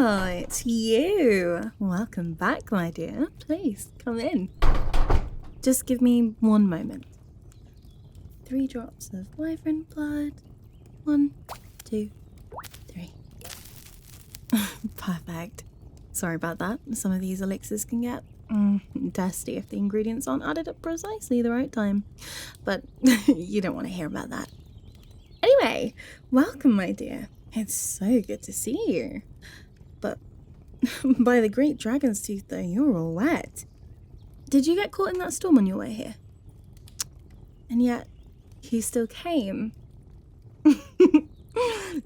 Oh, it's you. Welcome back, my dear. Please, come in. Just give me one moment. 3 drops of wyvern blood. 1, 2, 3. Perfect. Sorry about that. Some of these elixirs can get testy if the ingredients aren't added at precisely the right time. But you don't want to hear about that. Anyway, welcome, my dear. It's so good to see you. But by the great dragon's tooth, though, you're all wet. Did you get caught in that storm on your way here? And yet, you still came.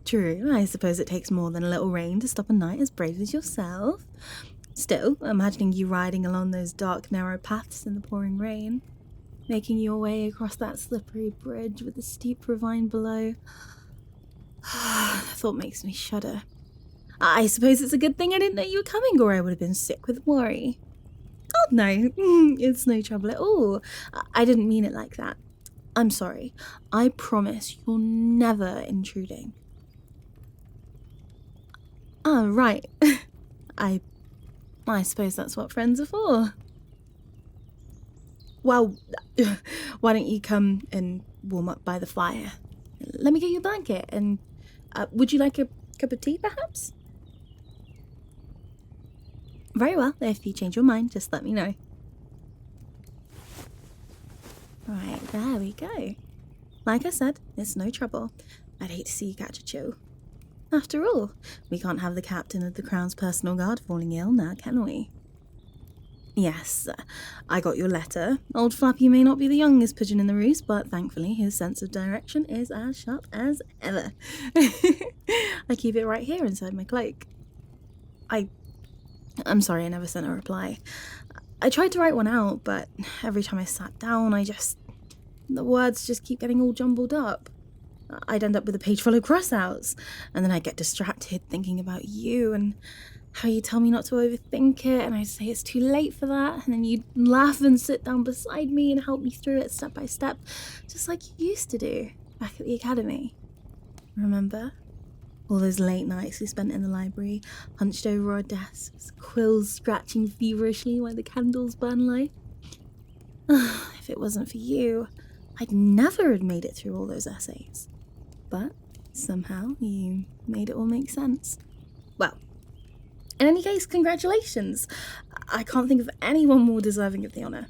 True, I suppose it takes more than a little rain to stop a knight as brave as yourself. Still, imagining you riding along those dark, narrow paths in the pouring rain, making your way across that slippery bridge with the steep ravine below, the thought makes me shudder. I suppose it's a good thing I didn't know you were coming, or I would have been sick with worry. Oh no, it's no trouble at all. I didn't mean it like that. I'm sorry. I promise you're never intruding. Oh, right. I suppose that's what friends are for. Well, why don't you come and warm up by the fire? Let me get you a blanket, and would you like a cup of tea, perhaps? Very well. If you change your mind, just let me know. Right, there we go. Like I said, it's no trouble. I'd hate to see you catch a chill. After all, we can't have the captain of the Crown's personal guard falling ill now, can we? Yes, I got your letter. Old Flappy may not be the youngest pigeon in the roost, but thankfully his sense of direction is as sharp as ever. I keep it right here inside my cloak. I'm sorry I never sent a reply. I tried to write one out, but every time I sat down, the words just keep getting all jumbled up. I'd end up with a page full of cross-outs, and then I'd get distracted thinking about you and how you tell me not to overthink it, and I'd say it's too late for that, and then you'd laugh and sit down beside me and help me through it step by step, just like you used to do back at the academy. Remember? All those late nights we spent in the library, hunched over our desks, quills scratching feverishly while the candles burn low. If it wasn't for you, I'd never have made it through all those essays. But somehow you made it all make sense. Well, in any case, congratulations. I can't think of anyone more deserving of the honour.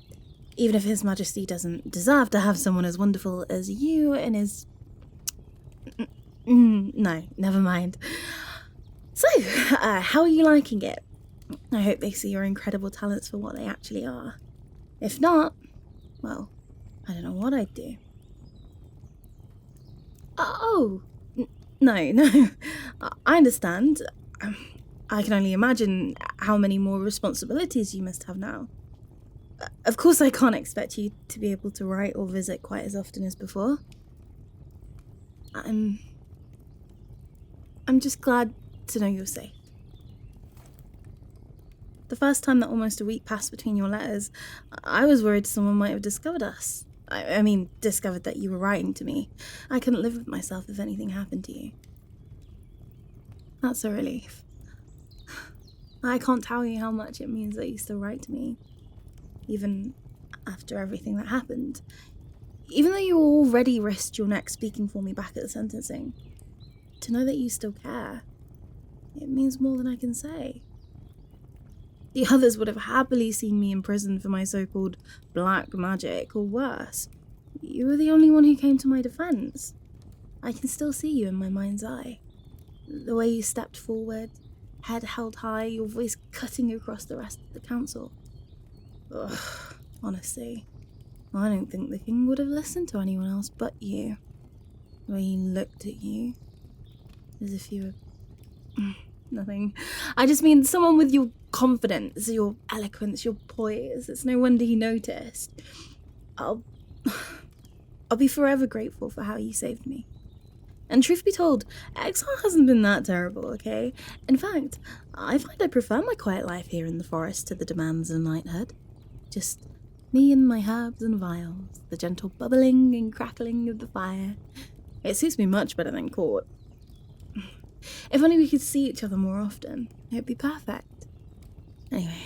Even if His Majesty doesn't deserve to have someone as wonderful as you in his... No, never mind. So, how are you liking it? I hope they see your incredible talents for what they actually are. If not, well, I don't know what I'd do. Oh, no, I understand. I can only imagine how many more responsibilities you must have now. Of course I can't expect you to be able to write or visit quite as often as before. I'm just glad to know you're safe. The first time that almost a week passed between your letters, I was worried someone might have discovered us. I mean, discovered that you were writing to me. I couldn't live with myself if anything happened to you. That's a relief. I can't tell you how much it means that you still write to me, even after everything that happened. Even though you already risked your neck speaking for me back at the sentencing, to know that you still care, it means more than I can say. The others would have happily seen me in prison for my so-called black magic, or worse. You were the only one who came to my defense. I can still see you in my mind's eye. The way you stepped forward, head held high, your voice cutting across the rest of the council. Ugh, honestly, I don't think the king would have listened to anyone else but you. The way he looked at you, as if you were... Nothing. I just mean someone with your confidence, your eloquence, your poise. It's no wonder he noticed. I'll be forever grateful for how you saved me. And truth be told, exile hasn't been that terrible, okay? In fact, I find I prefer my quiet life here in the forest to the demands of knighthood. Just me and my herbs and vials, the gentle bubbling and crackling of the fire. It suits me much better than court. If only we could see each other more often, it'd be perfect. Anyway,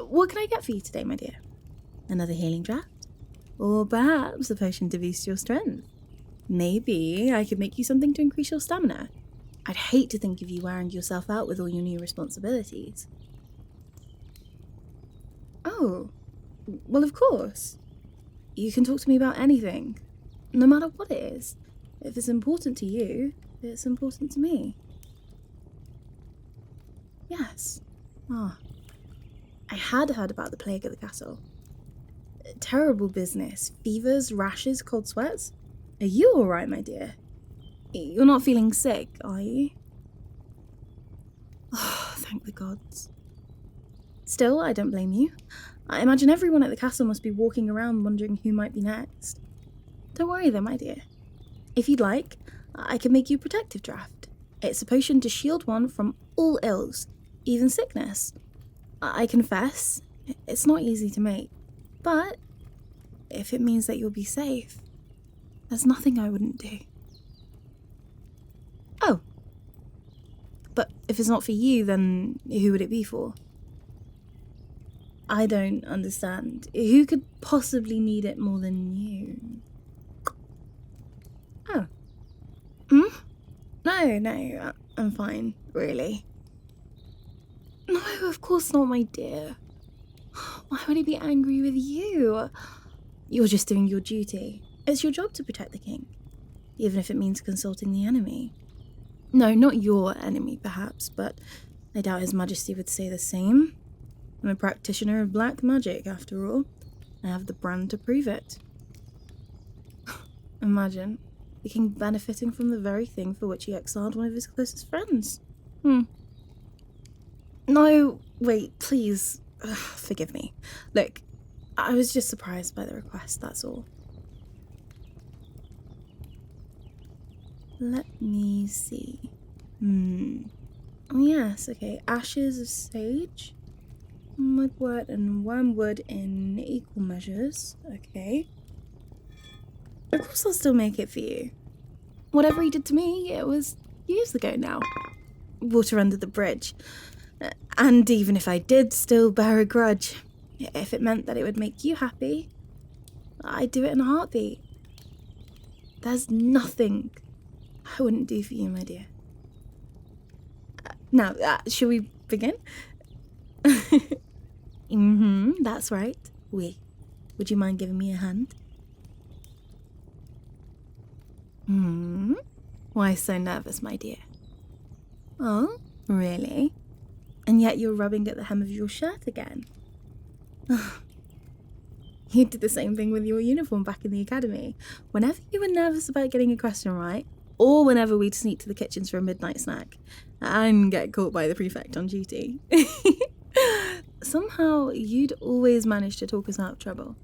what can I get for you today, my dear? Another healing draft? Or perhaps a potion to boost your strength? Maybe I could make you something to increase your stamina. I'd hate to think of you wearing yourself out with all your new responsibilities. Oh, well, of course. You can talk to me about anything, no matter what it is. If it's important to you, it's important to me. Yes. Ah. I had heard about the plague at the castle. Terrible business. Fevers, rashes, cold sweats. Are you alright, my dear? You're not feeling sick, are you? Oh, thank the gods. Still, I don't blame you. I imagine everyone at the castle must be walking around wondering who might be next. Don't worry though, my dear. If you'd like, I can make you a protective draft. It's a potion to shield one from all ills, even sickness. I confess, it's not easy to make, but if it means that you'll be safe, there's nothing I wouldn't do. Oh. But if it's not for you, then who would it be for? I don't understand. Who could possibly need it more than you? Oh. No, I'm fine, really. No, of course not, my dear. Why would he be angry with you? You're just doing your duty. It's your job to protect the king, even if it means consulting the enemy. No, not your enemy, perhaps, but I doubt His Majesty would say the same. I'm a practitioner of black magic, after all. I have the brand to prove it. Imagine, the king benefiting from the very thing for which he exiled one of his closest friends. No, wait, please. Ugh, forgive me. Look, I was just surprised by the request, that's all. Let me see. Oh yes, okay. Ashes of sage, mugwort and wormwood in equal measures. Okay. Of course I'll still make it for you. Whatever he did to me, it was years ago now. Water under the bridge. And even if I did still bear a grudge, if it meant that it would make you happy, I'd do it in a heartbeat. There's nothing I wouldn't do for you, my dear. Now, shall we begin? That's right. Oui. Would you mind giving me a hand? Why so nervous, my dear? Oh, really? And yet you're rubbing at the hem of your shirt again. You did the same thing with your uniform back in the academy. Whenever you were nervous about getting a question right, or whenever we'd sneak to the kitchens for a midnight snack and get caught by the prefect on duty, somehow you'd always manage to talk us out of trouble.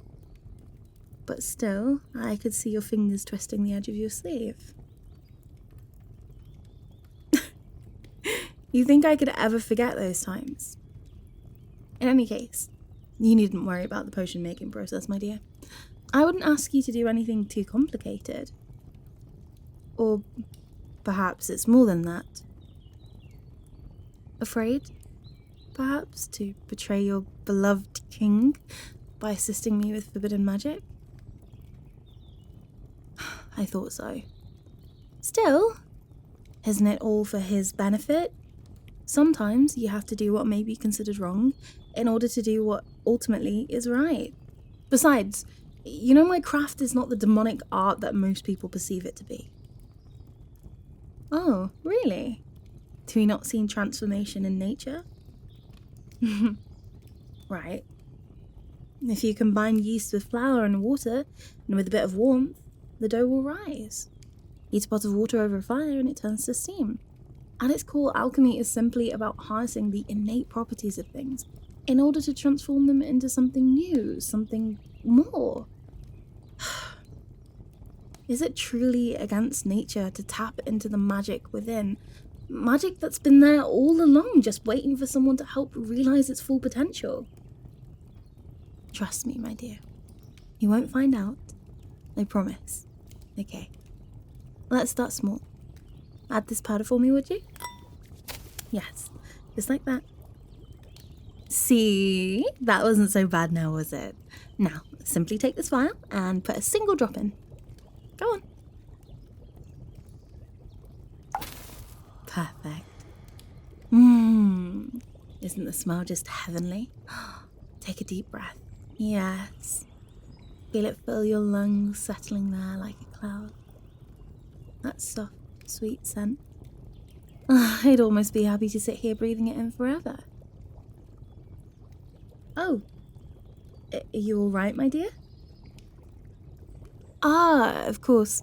But still, I could see your fingers twisting the edge of your sleeve. You think I could ever forget those times? In any case, you needn't worry about the potion making process, my dear. I wouldn't ask you to do anything too complicated. Or perhaps it's more than that. Afraid, perhaps, to betray your beloved king by assisting me with forbidden magic? I thought so. Still, isn't it all for his benefit? Sometimes you have to do what may be considered wrong in order to do what ultimately is right. Besides, you know my craft is not the demonic art that most people perceive it to be. Oh, really? Do we not see transformation in nature? Right. If you combine yeast with flour and water, and with a bit of warmth, the dough will rise. Heat a pot of water over a fire and it turns to steam. At its core, alchemy is simply about harnessing the innate properties of things in order to transform them into something new, something more. Is it truly against nature to tap into the magic within? Magic that's been there all along, just waiting for someone to help realize its full potential? Trust me, my dear. You won't find out. I promise. Okay. Let's start small. Add this powder for me, would you? Yes, just like that. See? That wasn't so bad now, was it? Now, simply take this vial and put a single drop in. Go on. Perfect. Isn't the smell just heavenly? Take a deep breath. Yes. Feel it fill your lungs, settling there like a cloud. That soft, sweet scent. I'd almost be happy to sit here breathing it in forever. Oh. Are you alright, my dear? Ah, of course.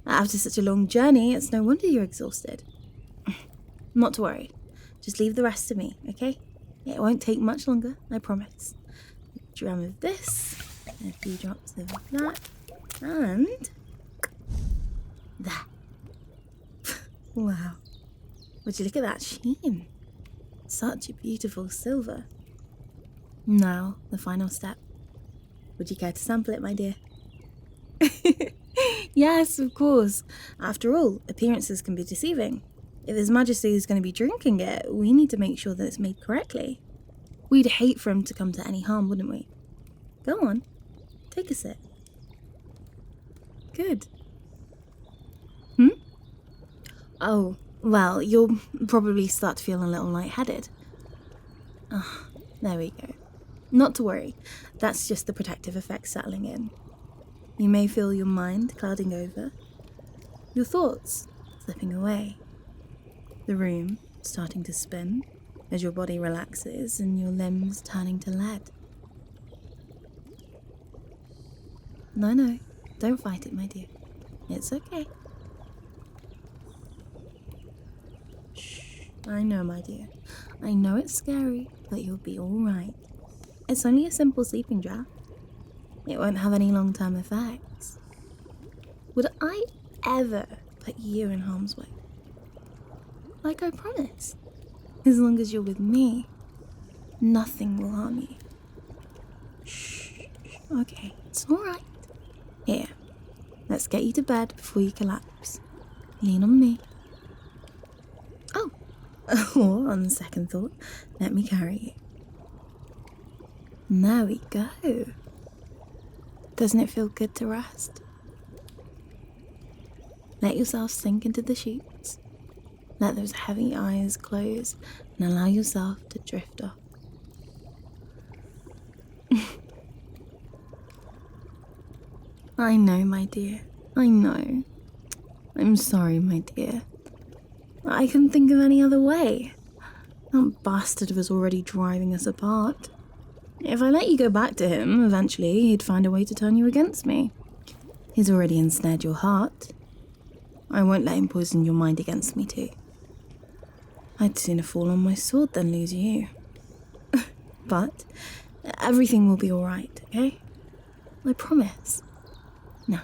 After such a long journey, it's no wonder you're exhausted. Not to worry. Just leave the rest to me, okay? It won't take much longer, I promise. A dram of this, and a few drops of that, and... that. Wow. Would you look at that sheen? Such a beautiful silver. Now, the final step. Would you care to sample it, my dear? Yes, of course. After all, appearances can be deceiving. If His Majesty is going to be drinking it, we need to make sure that it's made correctly. We'd hate for him to come to any harm, wouldn't we? Go on, take a sip. Good. Oh, well, you'll probably start to feel a little lightheaded. Ah, there we go. Not to worry, that's just the protective effect settling in. You may feel your mind clouding over, your thoughts slipping away, the room starting to spin as your body relaxes and your limbs turning to lead. No, don't fight it, my dear. It's okay. Shh, I know, my dear. I know it's scary, but you'll be alright. It's only a simple sleeping draft. It won't have any long-term effects. Would I ever put you in harm's way? Like I promised. As long as you're with me, nothing will harm you. Shh. Okay, it's alright. Here, let's get you to bed before you collapse. Lean on me. Oh, or on second thought, let me carry you. There we go. Doesn't it feel good to rest? Let yourself sink into the sheets. Let those heavy eyes close and allow yourself to drift off. I know, my dear. I know. I'm sorry, my dear. I couldn't think of any other way. That bastard was already driving us apart. If I let you go back to him, eventually he'd find a way to turn you against me. He's already ensnared your heart. I won't let him poison your mind against me too. I'd sooner fall on my sword than lose you. But everything will be alright, okay? I promise. Now,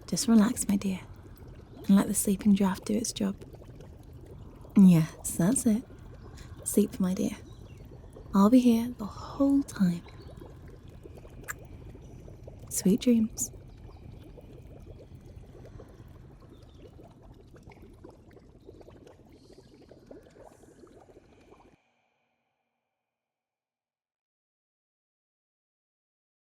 just relax, my dear, and let the sleeping draft do its job. Yes, that's it. Sleep, my dear. I'll be here the whole time. Sweet dreams.